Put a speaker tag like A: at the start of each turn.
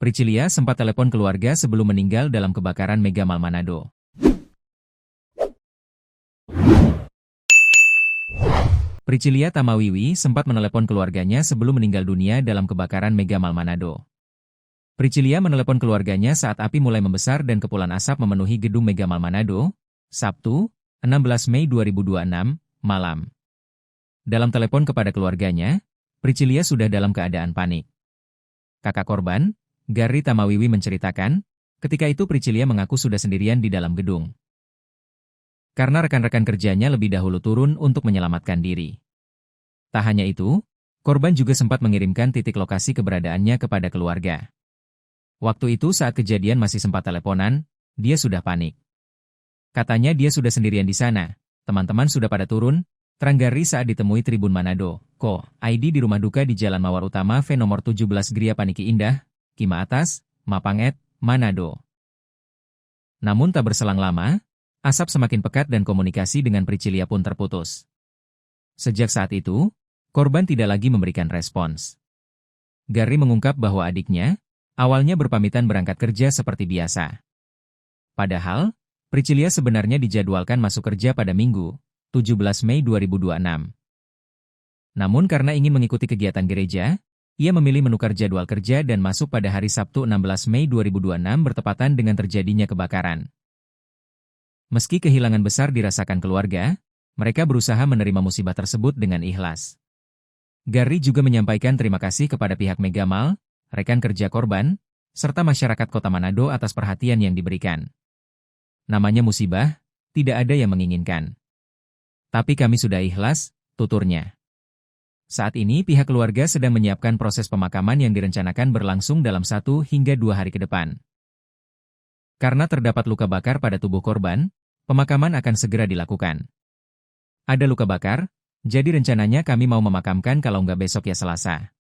A: Priscilia sempat telepon keluarga sebelum meninggal dalam kebakaran Mega Mall Manado. Priscilia Tamawiwi sempat menelepon keluarganya sebelum meninggal dunia dalam kebakaran Mega Mall Manado. Priscilia menelepon keluarganya saat api mulai membesar dan kepulan asap memenuhi gedung Mega Mall Manado, Sabtu, 16 Mei 2026, malam. Dalam telepon kepada keluarganya, Priscilia sudah dalam keadaan panik. Kakak korban, Gary Tamawiwi menceritakan, ketika itu Priscilia mengaku sudah sendirian di dalam gedung. Karena rekan-rekan kerjanya lebih dahulu turun untuk menyelamatkan diri. Tak hanya itu, korban juga sempat mengirimkan titik lokasi keberadaannya kepada keluarga. Waktu itu saat kejadian masih sempat teleponan, dia sudah panik. Katanya dia sudah sendirian di sana, teman-teman sudah pada turun, terang Gary saat ditemui Tribun Manado, ID di rumah duka di Jalan Mawar Utama V nomor 17 Gria Paniki Indah, Kima Atas, Mapanget, Manado. Namun tak berselang lama, asap semakin pekat dan komunikasi dengan Priscilia pun terputus. Sejak saat itu, korban tidak lagi memberikan respons. Gary mengungkap bahwa adiknya, awalnya berpamitan berangkat kerja seperti biasa. Padahal, Priscilia sebenarnya dijadwalkan masuk kerja pada Minggu, 17 Mei 2026. Namun karena ingin mengikuti kegiatan gereja, ia memilih menukar jadwal kerja dan masuk pada hari Sabtu 16 Mei 2026 bertepatan dengan terjadinya kebakaran. Meski kehilangan besar dirasakan keluarga, mereka berusaha menerima musibah tersebut dengan ikhlas. Gary juga menyampaikan terima kasih kepada pihak Mega Mall, rekan kerja korban, serta masyarakat Kota Manado atas perhatian yang diberikan. Namanya musibah, tidak ada yang menginginkan. Tapi kami sudah ikhlas, tuturnya. Saat ini pihak keluarga sedang menyiapkan proses pemakaman yang direncanakan berlangsung dalam 1 hingga 2 hari ke depan. Karena terdapat luka bakar pada tubuh korban, pemakaman akan segera dilakukan. Ada luka bakar, jadi rencananya kami mau memakamkan kalau nggak besok ya Selasa.